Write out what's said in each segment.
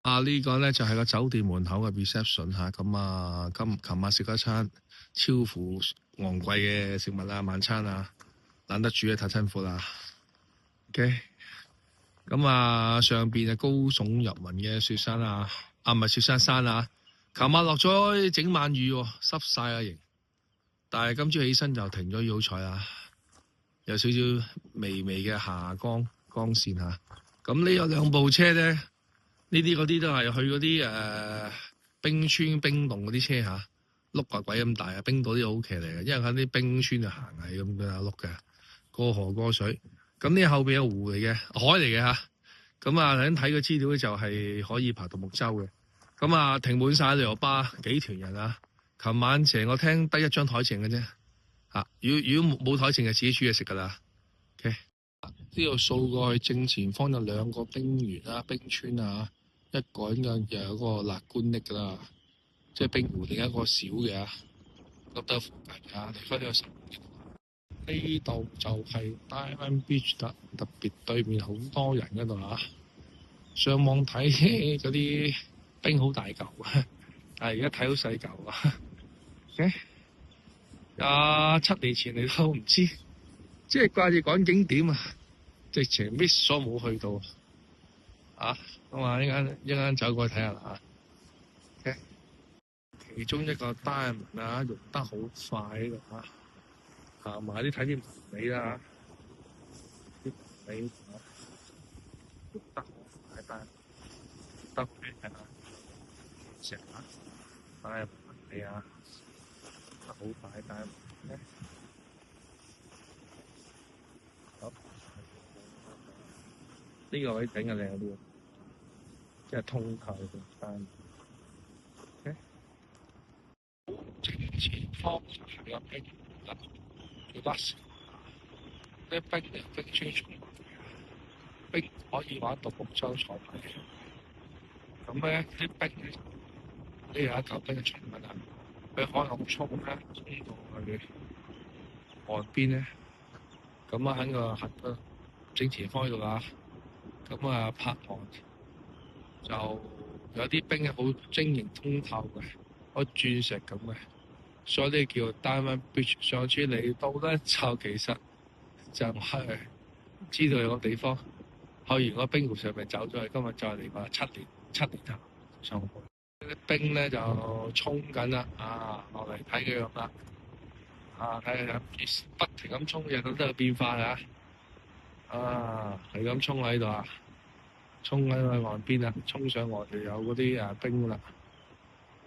呢個咧就係個酒店門口嘅 reception 嚇，咁琴晚食咗一餐超乎昂貴嘅食物啊，晚餐啊，懶得煮啊，太辛苦啦。OK，上邊係高聳入雲嘅雪山啊，唔係雪山山啊，琴晚落咗整晚雨喎，濕晒啊型，但係今朝起身就停咗雨，好彩啊，有少少微微嘅霞光線嚇。咁呢有兩部車咧，呢啲嗰啲都係去嗰啲冰川冰洞嗰啲車嚇，碌啊鬼咁大啊！冰島啲好騎嚟嘅，因為喺啲冰川就行係咁嘅碌嘅，過河過水。咁呢後邊有湖嚟嘅，海嚟嘅嚇。咁頭先睇個資料咧就係可以爬獨木舟嘅。停滿晒旅遊巴，幾團人啊！琴晚成個廳得一張台剩嘅啫嚇。如果冇台剩就自己煮嘢食㗎啦。OK，呢度掃過去正前方有兩個冰原啊、冰川啊。一個應該又有個樂觀溺㗎啦，即係冰湖，另一個小嘅咁得附近啊，離開呢個城。呢度就係 Diamond Beach 特別對面好多人嗰度啊。上網睇嗰啲冰好大嚿啊，但係而家睇好細嚿啊。7年前嚟都唔知，即係掛住趕景點啊，直情 miss 咗冇去到啊。一間走過去睇下啦。其中一個 Diamond 啊，用得好快呢度啊，行埋啲睇啲尾啦，啲尾用得好快，但得咩啊？石啊，Diamond尾啊，得好快，但好呢個位頂嘅靚啲，即係通透嘅山。正前方就係個冰嗱，叫巴士。啲冰川重冰可以玩獨木舟坐埋嘅。咁咧啲冰咧，呢有一嚿冰嘅重物啊，佢可能衝咧衝到去岸邊咧，喺個核嗰正前方呢度啊，拍岸就有啲冰係好晶瑩通透嘅，好似鑽石咁嘅，所以呢叫 Diamond Beach。上次嚟到咧就其實就係知道有個地方去完個冰湖上面走咗去，今日再嚟過7年頭上去。啲冰咧就衝緊啦，落嚟睇佢樣啦，睇下不停咁衝，日都有變化㗎，係咁衝喺度啊，衝喺個岸邊啊，衝上岸就有嗰啲冰啦，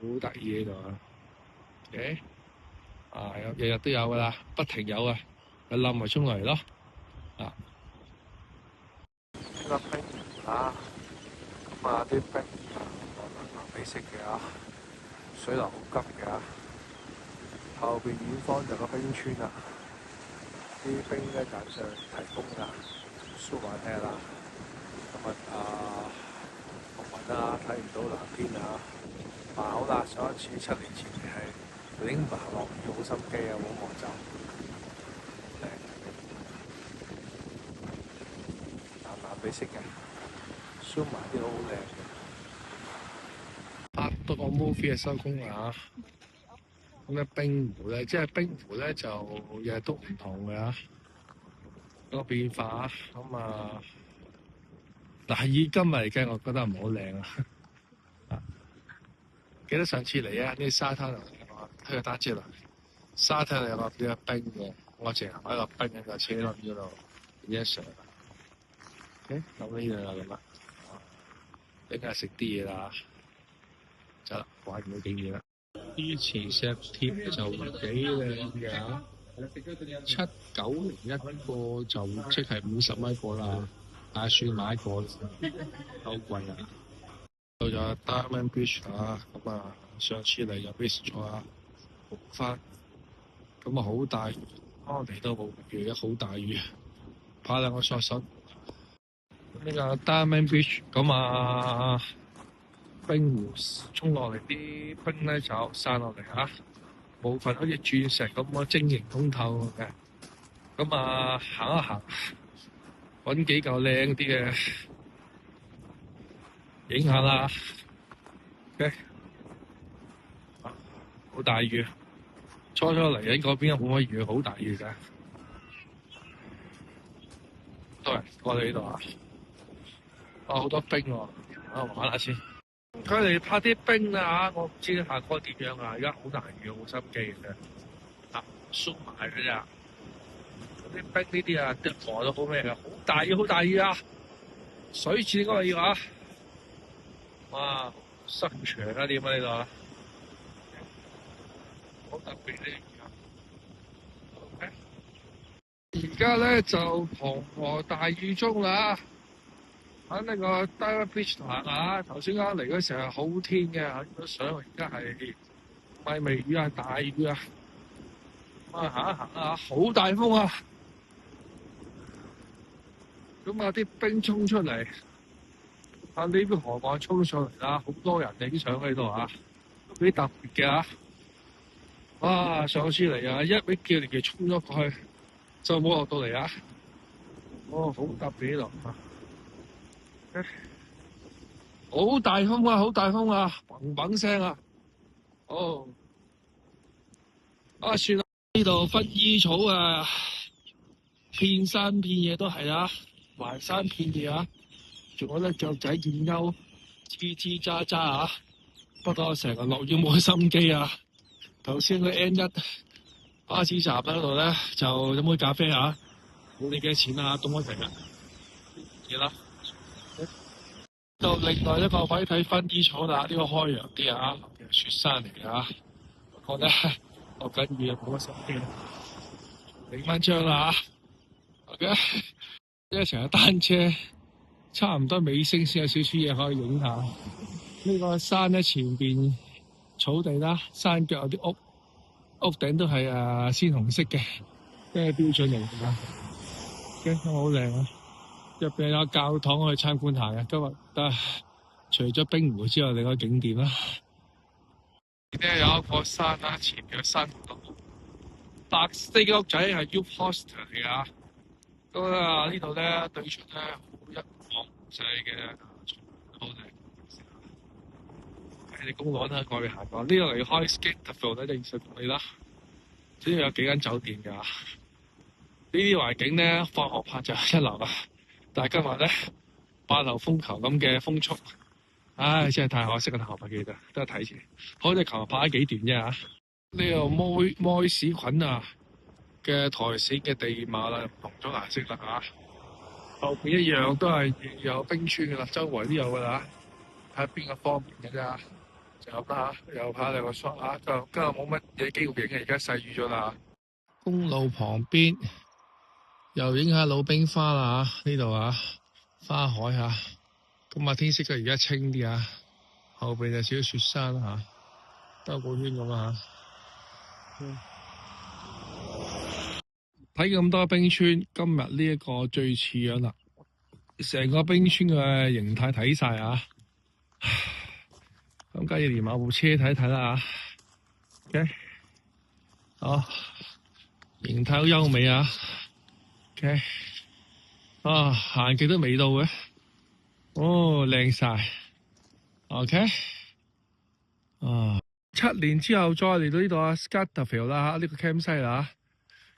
好得意喺度啊，OK，日日都有㗎啦，不停有啊，一冧咪衝落嚟咯，呢個冰啲冰美色嘅水流好急嘅後邊遠方就個冰川啦，啲冰咧就上提供㗎，蘇話聽啦。今日紅雲睇唔到藍天啊！好啦，上一次7年前係領爬落雨好心機啊，冇望走，靚，藍比色嘅，蘇埋啲好靚嘅。拍到個 movie 收工啦咁冰湖咧，就日日都唔同嘅個變化但係以今日嚟計，我覺得唔好靚啊！記得上次嚟呢沙灘推個單車嚟，沙灘有個冰嘅，我淨係喺個冰喺個車輪嗰度 ，yes sir。咁呢度就咁啦，等下食啲嘢啦，就玩唔到幾嘢啦。啲磁石貼就幾靚嘅790一個就即係50蚊一個啦，打算買一個，好貴啊！到咗 Diamond Beach 上次嚟就 miss 咗復翻，好大雨，嚟到冇雨，好大雨，怕兩個索手。呢個 Diamond Beach 冰湖衝落嚟啲冰咧就散落嚟部分好似鑽石咁晶瑩通透嘅。行一行，揾幾嚿靚啲嘅影下啦。OK， 好大雨，初嚟緊嗰邊冇乜雨，好大雨㗎。多人過嚟呢度啊！好多冰喎，玩下先。佢哋拍啲冰啊，我唔知下個點樣啊！而家好大雨，好心機嘅啫。縮埋嘅咋？啲冰呢啲啊，啲河都好咩㗎？好大雨，好大雨啊！水柱嗰個要啊！哇，塞牆啊點啊呢度啊！好特別呢樣。而家咧就黃河大雨中啦，喺呢個 Daiwa Beach 度行下。頭先啱嚟嗰時係好天嘅，影咗相。而家係唔係微雨啊，大雨啊！行一行啊，好大風啊！咁啊，啲冰衝出嚟，呢邊河岸衝上嚟啦，好多人影相喺度啊，都幾特別嘅啊！哇，上次嚟啊，一味叫你哋衝咗過去，就冇落到嚟啊！好特別呢度啊！好大風啊，好大風啊，砰砰聲啊！算啦，呢度薰衣草啊，遍山遍野都係啊，環山遍野啊，仲有咧雀仔見鈎，吱吱喳喳啊！不過成日落雨冇心機啊！頭先個 N1 巴士站喺度咧，就飲杯咖啡啊，冇你幾多錢啊，凍咗成日。嘢啦，就另外一個位睇薰衣草啦，呢個開揚啲啊，雪山嚟㗎，不過咧落緊雨啊，冇乜心機。影翻張啦嚇 ，OK， 一成日單車，差唔多尾聲先有少少嘢可以影下。呢個山咧前邊草地啦，山腳有啲屋，屋頂都係鮮紅色嘅，即係標準嚟㗎。OK， 好靚啊！入邊有教堂可以參觀下嘅，今日除咗冰湖之外，另外景點啦。呢有一個山啦，前面嘅山度白色嘅屋仔係 Youth Hostel 嚟㗎。咁啊呢度咧對出咧好一望仔嘅，好靚。喺啲公路啦，過去行過。呢度離開 Skateville 咧就20公里啦。主要有幾間酒店㗎。呢啲環境咧，放學拍就一流啊！但係今日咧8號風球咁嘅風速，真係太可惜啦！後排記得都係睇住，好似琴日拍咗幾段啫嚇。呢度摩士菌啊嘅台線嘅地貌啦，唔同咗顏色啦嚇。後邊一樣都係有冰川㗎啦，周圍都有㗎啦。睇下邊個方面嘅啫，就咁啦嚇。又拍兩個 shot 嚇，就今日冇乜嘢機會影嘅，而家細雨咗啦。公路旁邊。又影下魯冰花啦嚇，呢度啊花海嚇，咁啊天色嘅而家清啲啊，後邊就少少雪山嚇，兜個圈咁啊嚇。睇咁多冰川，今日呢一個最似樣啦，成個冰川嘅形態睇晒啊，咁梗係連埋部車睇睇啦嚇。OK， 形態好優美啊。OK， 行極都未到嘅，靚晒 OK， 7年之後再嚟到呢度啊 Skateville 啦嚇，呢個 campsite 啦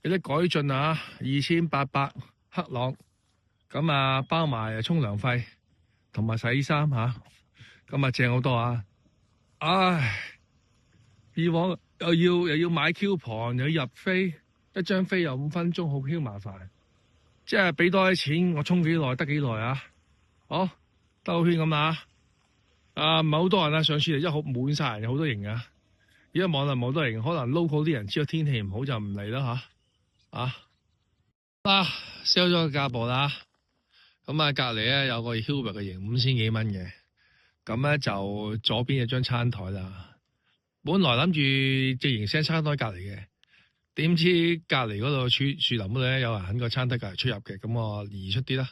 嚇，有啲改進啊，2800克朗，咁啊包埋沖涼費同埋洗衫嚇，咁啊正好多啊！以往又要買 coupon，又要入飛，一張飛又5分鐘，好 Q 麻煩。即係俾多啲錢，我沖幾耐得幾耐啊！好兜圈咁啦，唔係好多人啊！上次嚟一好滿晒人，好多營啊！而家網絡冇多營，可能 local 啲人知道天氣唔好就唔嚟啦吓。sell 咗個價步啦，咁啊隔離咧有個 Hubert 嘅營5000幾蚊嘅，咁咧就左邊有張餐台啦。本來諗住直營 send 餐台隔離嘅。點知隔離嗰度樹林嗰度咧，有人喺個餐廳隔離出入嘅，咁我移出啲啦。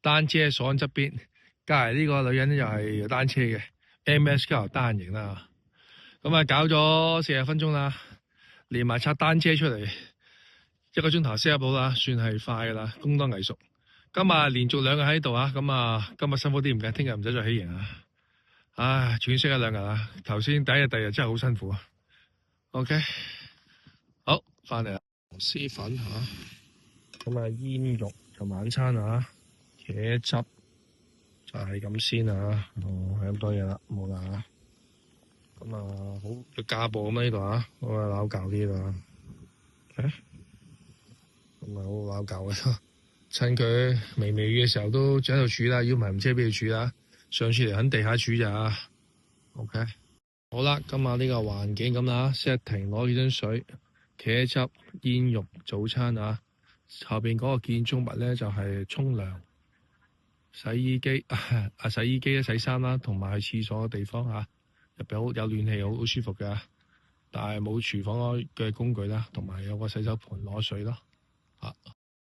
單車鎖喺側邊，隔離呢個女人咧又係單車嘅 MS 加單人型啦。咁啊搞咗40分鐘啦，連埋拆單車出嚟1個鐘頭 set 到啦，算係快噶啦，工多藝熟。今日連續2日喺度啊，咁啊今日辛苦啲唔緊，聽日唔使再起營啊。唉，喘息一兩日啊，頭先第一日、第二日真係好辛苦啊。OK，好，翻嚟啦，絲粉嚇，咁啊煙肉就晚餐啊，茄汁就係咁先啊，係咁多嘢啦，冇啦。咁啊，好要架步咁呢度啊，好啊撈教呢度啊，咁啊好撈教嘅，趁佢微微雨嘅時候都喺度煮啦，要唔係唔知俾佢煮啦，上次嚟喺地下煮咋。OK，好啦，今日呢個環境咁啦，setting 攞幾樽水，茄汁、煙肉、早餐啊，後邊嗰個建築物咧就係沖涼、洗衣機洗衣機咧洗衫啦，同埋去廁所嘅地方嚇，入邊好有暖氣，好舒服嘅，但係冇廚房嘅工具啦，同埋有個洗手盆攞水咯嚇。